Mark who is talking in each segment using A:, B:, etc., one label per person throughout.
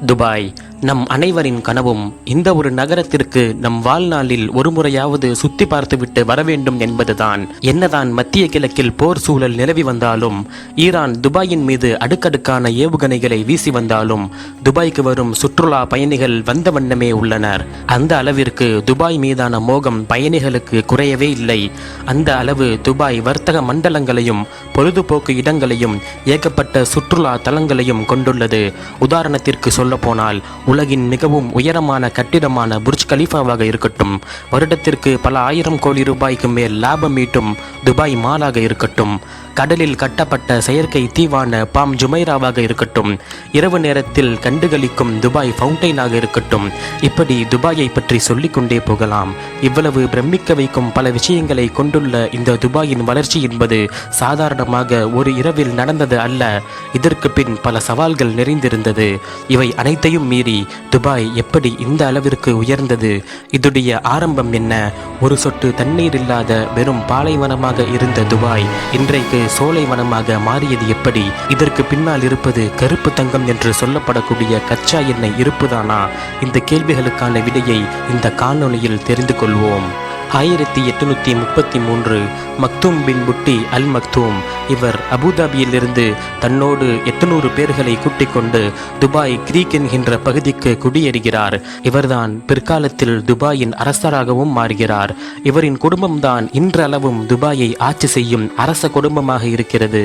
A: Dubai நம் அனைவரின் கனவும். இந்த ஒரு நகரத்திற்கு நம் வாழ்நாளில் ஒரு முறையாவது சுத்தி பார்த்துவிட்டு வர வேண்டும் என்பதுதான். என்னதான் மத்திய கிழக்கில் போர் சூழல் நிலவி வந்தாலும், ஈரான் துபாயின் மீது அடுக்கடுக்கான ஏவுகணைகளை வீசி வந்தாலும், துபாய்க்கு வரும் சுற்றுலா பயணிகள் வந்த வண்ணமே உள்ளனர். அந்த அளவிற்கு துபாய் மீதான மோகம் பயணிகளுக்கு குறையவே இல்லை. அந்த அளவு துபாய் வர்த்தக மண்டலங்களையும் பொழுதுபோக்கு இடங்களையும் ஏகப்பட்ட சுற்றுலா தலங்களையும் கொண்டுள்ளது. உதாரணத்திற்கு சொல்ல போனால், உலகின் மிகவும் உயரமான கட்டிடமான புர்ஜ் கலீஃபாவாக இருக்கட்டும், வருடத்திற்கு பல ஆயிரம் கோடி ரூபாய்க்கு மேல் லாபம் ஈட்டும் துபாய் மாலாக இருக்கட்டும், கடலில் கட்டப்பட்ட செயற்கை தீவான பாம் ஜுமைராவாக இருக்கட்டும், இரவு நேரத்தில் கண்டுகளிக்கும் துபாய் ஃபவுண்டைனாக இருக்கட்டும், இப்படி துபாயை பற்றி சொல்லிக்கொண்டே போகலாம். இவ்வளவு பிரமிக்க வைக்கும் பல விஷயங்களை கொண்டுள்ள இந்த துபாயின் வளர்ச்சி என்பது சாதாரணமாக ஒரு இரவில் நடந்தது அல்ல. இதற்கு பின் பல சவால்கள் நிறைந்திருந்தது. இவை அனைத்தையும் மீறி துபாய் எப்படி இந்த அளவிற்கு உயர்ந்தது? இதுடைய ஆரம்பம் என்ன? ஒரு சொட்டு தண்ணீர் இல்லாத வெறும் பாலைவனமாக இருந்த துபாய் இன்றைக்கு சோலைவனமாக மாறியது எப்படி? இதற்கு பின்னால் இருப்பது கருப்பு தங்கம் என்று சொல்லப்படக்கூடிய கச்சா எண்ணெய் இருப்புதானா? இந்த கேள்விகளுக்கான விடையை இந்த காணொளியில் தெரிந்து கொள்வோம். 1833 மக்தூம் பின் புட்டி அல் மக்தூம் இவர் அபுதாபியிலிருந்து தன்னோடு 800 பேர்களை கூட்டிக் கொண்டு துபாய் கிரீக் என்கின்ற பகுதிக்கு குடியேறுகிறார். இவர்தான் பிற்காலத்தில் துபாயின் அரசராகவும் மாறுகிறார். இவரின் குடும்பம்தான் இன்றளவும் துபாயை ஆட்சி செய்யும் அரச குடும்பமாக இருக்கிறது.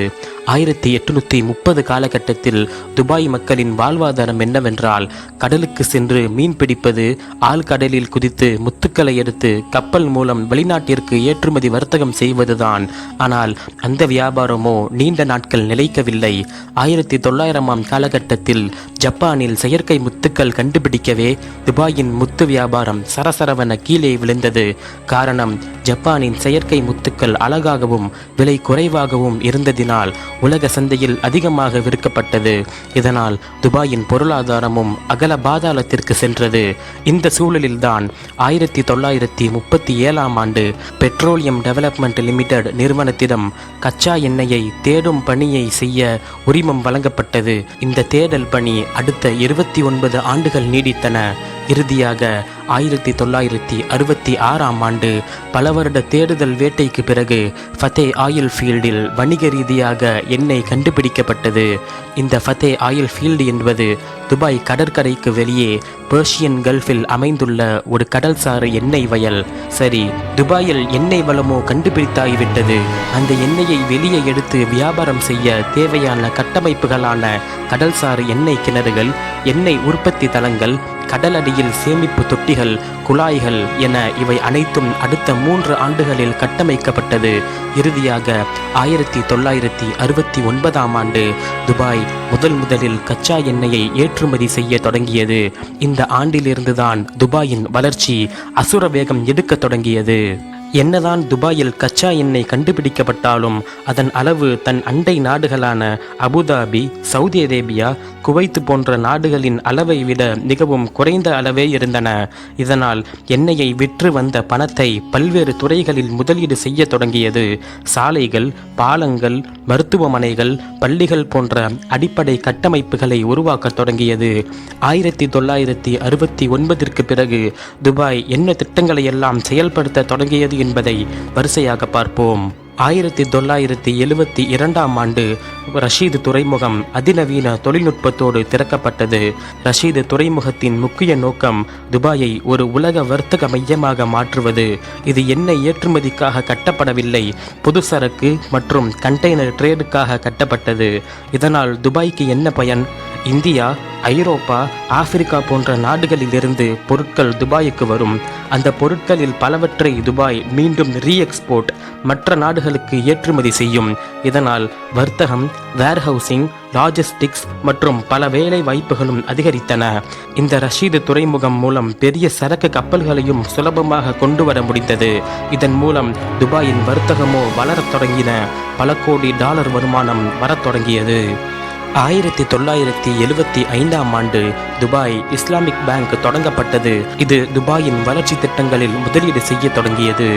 A: 1830 காலகட்டத்தில் துபாய் மக்களின் வாழ்வாதாரம் என்னவென்றால், கடலுக்கு சென்று மீன் பிடிப்பது, ஆழ்கடலில் குதித்து முத்துக்களை எடுத்து கப்பல் மூலம் வெளிநாட்டிற்கு ஏற்றுமதி வர்த்தகம் செய்வதுதான். ஆனால் அந்த வியாபாரமோ நீண்ட நாட்கள் நிலைக்கவில்லை. 1900ஆம் காலகட்டத்தில் ஜப்பானில் செயற்கை முத்துக்கள் கண்டுபிடிக்கவே துபாயின் முத்து வியாபாரம் சரசரவென கீழே விழுந்தது. காரணம், ஜப்பானின் செயற்கை முத்துக்கள் அழகாகவும் விலை குறைவாகவும் இருந்ததினால் உலக சந்தையில் அதிகமாக விற்கப்பட்டது. இதனால் துபாயின் பொருளாதாரமும் அகல பாதாளத்திற்கு சென்றது. இந்த சூழலில்தான் 1937ஆம் ஆண்டு பெட்ரோலியம் டெவலப்மெண்ட் லிமிடெட் நிறுவனத்திடம் கச்சா எண்ணெயை தேடும் பணியை செய்ய உரிமம் வழங்கப்பட்டது. இந்த தேடல் பணி அடுத்த 29 ஆண்டுகள் நீடித்தன. இறுதியாக 1966ஆம் ஆண்டு பல வருட தேடுதல் வேட்டைக்கு பிறகு ஃபதே ஆயில் ஃபீல்டில் வணிக ரீதியாக எண்ணெய் கண்டுபிடிக்கப்பட்டது. இந்த ஃபதே ஆயில் ஃபீல்டு என்பது துபாய் கடற்கரைக்கு வெளியே பெர்ஷியன் கல்ஃபில் அமைந்துள்ள ஒரு கடல்சார் எண்ணெய் வயல். சரி, துபாயில் எண்ணெய் வளமோ கண்டுபிடித்தாகிவிட்டது. அந்த எண்ணெயை வெளியே எடுத்து வியாபாரம் செய்ய தேவையான கட்டமைப்புகளான கடல்சார் எண்ணெய் கிணறுகள், எண்ணெய் உற்பத்தி தளங்கள், கடலடியில் சேமிப்பு தொட்டிகள், குழாய்கள் என இவை அனைத்தும் அடுத்த 3 ஆண்டுகளில் கட்டமைக்கப்பட்டது. இறுதியாக 1969ஆம் ஆண்டு துபாய் முதலில் கச்சா எண்ணெயை ஏற்றுமதி செய்ய தொடங்கியது. இந்த ஆண்டிலிருந்துதான் துபாயின் வளர்ச்சி அசுர வேகம் எடுக்க தொடங்கியது. என்னதான் துபாயில் கச்சா எண்ணெய் கண்டுபிடிக்கப்பட்டாலும் அதன் அளவு தன் அண்டை நாடுகளான அபுதாபி, சவுதி அரேபியா, குவைத் போன்ற நாடுகளின் அளவை விட மிகவும் குறைந்த அளவே இருந்தன. இதனால் எண்ணெயை விற்று வந்த பணத்தை பல்வேறு துறைகளில் முதலீடு செய்ய தொடங்கியது. சாலைகள், பாலங்கள், மருத்துவமனைகள், பள்ளிகள் போன்ற அடிப்படை கட்டமைப்புகளை உருவாக்க தொடங்கியது. 1969ற்கு பிறகு துபாய் என்ன திட்டங்களை எல்லாம் செயல்படுத்த தொடங்கியது என்பதை வரிசையாக பார்ப்போம். 1972ஆம் ஆண்டு ரஷீது துறைமுகம் அதிநவீன தொழில்நுட்பத்தோடு திறக்கப்பட்டது. ரஷீது துறைமுகத்தின் முக்கிய நோக்கம் துபாயை ஒரு உலக வர்த்தக மையமாக மாற்றுவது. இது எண்ணெய் ஏற்றுமதிக்காக கட்டப்படவில்லை, பொது சரக்கு மற்றும் கண்டெய்னர் ட்ரேடுக்காக கட்டப்பட்டது. இதனால் துபாய்க்கு என்ன பயன்? இந்தியா, ஐரோப்பா, ஆப்பிரிக்கா போன்ற நாடுகளிலிருந்து பொருட்கள் துபாய்க்கு வரும். அந்த பொருட்களில் பலவற்றை துபாய் மீண்டும் ரீஎக்ஸ்போர்ட் மற்ற நாடுகளுக்கு ஏற்றுமதி செய்யும். இதனால் வர்த்தகம், வேர்ஹவுசிங், லாஜிஸ்டிக்ஸ் மற்றும் பல வேலை வாய்ப்புகளும் அதிகரித்தன. இந்த ரஷீது துறைமுகம் மூலம் பெரிய சரக்கு கப்பல்களையும் சுலபமாக கொண்டு வர முடிந்தது. இதன் மூலம் துபாயின் வர்த்தகமோ வளரத் தொடங்கின. பல கோடி டாலர் வருமானம் வரத் தொடங்கியது. 1975ஆம் ஆண்டு துபாய் இஸ்லாமிக் பேங்க் தொடங்கப்பட்டது. இது துபாயின் வளர்ச்சி திட்டங்களில் முதலீடு செய்ய தொடங்கியது.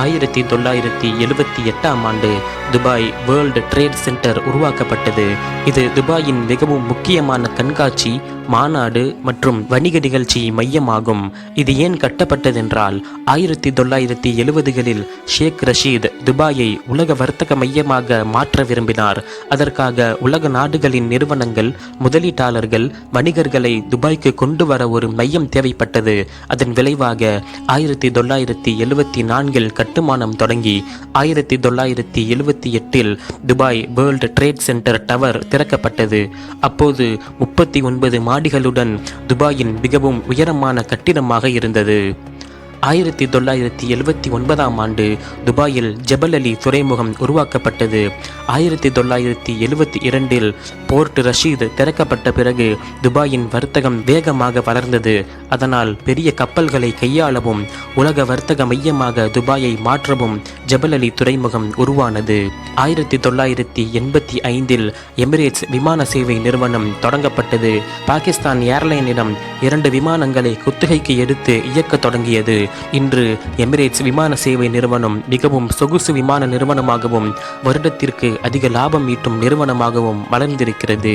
A: 1978ஆம் ஆண்டு துபாய் வேர்ல்டு ட்ரேட் சென்டர் உருவாக்கப்பட்டது. இது துபாயின் மிகவும் முக்கியமான கண்காட்சி, மாநாடு மற்றும் வணிக நிகழ்ச்சி மையமாகும். இது ஏன் கட்டப்பட்டதென்றால் 1970களில் ஷேக் ரஷீத் துபாயை உலக வர்த்தக மையமாக மாற்ற விரும்பினார். அதற்காக உலக நாடுகளின் நிறுவனங்கள், முதலீட்டாளர்கள், வணிகர்களை துபாய்க்கு கொண்டு வர ஒரு மையம் தேவைப்பட்டது. அதன் விளைவாக 1974இல் கட்டுமானம் தொடங்கி 1978இல் Dubai world trade centre tower திறக்கப்பட்டது. அப்போது 39 மாடிகளுடன் துபாயின் மிகவும் உயரமான கட்டிடமாக இருந்தது. 1979ஆம் ஆண்டு துபாயில் ஜபல் அலி துறைமுகம் உருவாக்கப்பட்டது. 1972இல் போர்ட் ரஷீத் திறக்கப்பட்ட பிறகு துபாயின் வர்த்தகம் வேகமாக வளர்ந்தது. அதனால் பெரிய கப்பல்களை கையாளவும் உலக வர்த்தக மையமாக துபாயை மாற்றவும் ஜபல் அலி துறைமுகம் உருவானது. 1985இல் எமிரேட்ஸ் விமான சேவை நிறுவனம் தொடங்கப்பட்டது. பாகிஸ்தான் ஏர்லைனிடம் 2 விமானங்களை குத்தகைக்கு எடுத்து இயக்க தொடங்கியது. இன்று எமிரேட்ஸ் விமான சேவை நிறுவனம் மிகவும் சொகுசு விமான நிறுவனமாகவும் வருடத்திற்கு அதிக லாபம் ஈட்டும் நிறுவனமாகவும் வளர்ந்திருக்கிறது.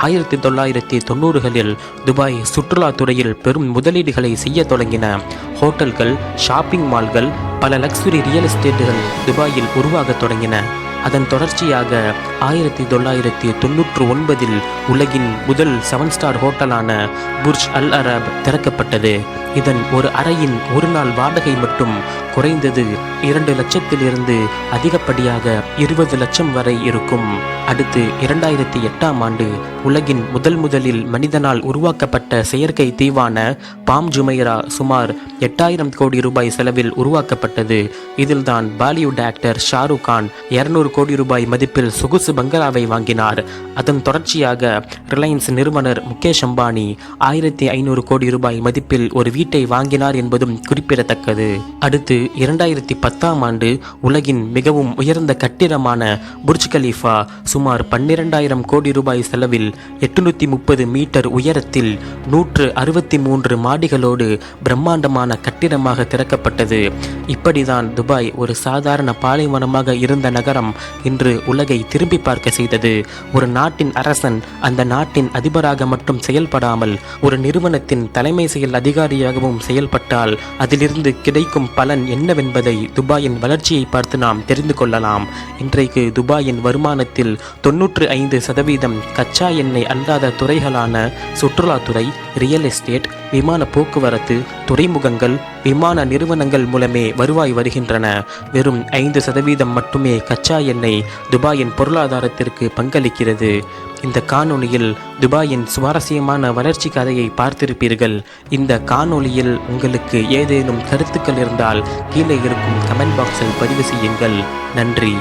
A: 1990களில் துபாய் சுற்றுலாத்துறையில் பெரும் முதலீடுகளை செய்ய தொடங்கின. ஹோட்டல்கள், ஷாப்பிங் மால்கள், பல லக்ஸுரி ரியல் எஸ்டேட்டுகள் துபாயில் உருவாக தொடங்கின. அதன் தொடர்ச்சியாக 1999இல் உலகின் முதல் 7 ஸ்டார் ஹோட்டலான புர்ஜ் அல் அரப் திறக்கப்பட்டது. இதன் ஒரு அறையின் ஒரு நாள் வாடகை மட்டும் குறைந்தது 2 லட்சத்திலிருந்து அதிகப்படியாக 20 லட்சம் வரை இருக்கும். அடுத்து 2008ஆம் ஆண்டு உலகின் முதலில் மனிதனால் உருவாக்கப்பட்ட செயற்கை தீவான பாம் ஜுமைரா சுமார் 8000 கோடி ரூபாய் செலவில் உருவாக்கப்பட்டது. இதில்தான் பாலிவுட் ஆக்டர் ஷாருக் கான் 200 கோடி ரூபாய் மதிப்பில் சொகுசு பங்களாவை வாங்கினார். அதன் தொடர்ச்சியாக ரிலையன்ஸ் நிறுவனர் முகேஷ் அம்பானி 1500 கோடி ரூபாய் மதிப்பில் ஒரு வீட்டை வாங்கினார் என்பதும் குறிப்பிடத்தக்கது. அடுத்து 2010ஆம் ஆண்டு உலகின் மிகவும் உயர்ந்த கட்டிடமான புர்ஜ் கலீஃபா சுமார் 12000 கோடி ரூபாய் செலவில் 830 மீட்டர் உயரத்தில் 163 மாடிகளோடு பிரம்மாண்டமான கட்டிடமாக திறக்கப்பட்டது. இப்படிதான் துபாய் ஒரு சாதாரண பாலைவனமாக இருந்த நகரம் இன்று உலகை திரும்பி பார்க்க செய்தது. ஒரு நாட்டின் அரசன் அந்த நாட்டின் அதிபராக மட்டும் செயல்படாமல் ஒரு நிறுவனத்தின் தலைமை செயல் அதிகாரியாகவும் செயல்பட்டால் அதிலிருந்து கிடைக்கும் பலன் என்னவென்பதை துபாயின் வளர்ச்சியை பார்த்து நாம் தெரிந்து கொள்ளலாம். இன்றைக்கு துபாயின் வருமானத்தில் 95% கச்சா எண்ணெய் அல்லாத துறைகளான சுற்றுலாத்துறை, ரியல் எஸ்டேட், விமான போக்குவரத்து, துறைமுகங்கள், விமான நிறுவனங்கள் மூலமே வருவாய் வருகின்றன. வெறும் 5% மட்டுமே கச்சா எண்ணெய் துபாயின் பொருளாதாரத்திற்கு பங்களிக்கிறது. இந்த காணொளியில் துபாயின் சுவாரஸ்யமான வளர்ச்சி கதையை பார்த்திருப்பீர்கள். இந்த காணொளியில் உங்களுக்கு ஏதேனும் கருத்துக்கள் இருந்தால் கீழே இருக்கும் கமெண்ட் பாக்ஸில் பதிவு செய்யுங்கள். நன்றி.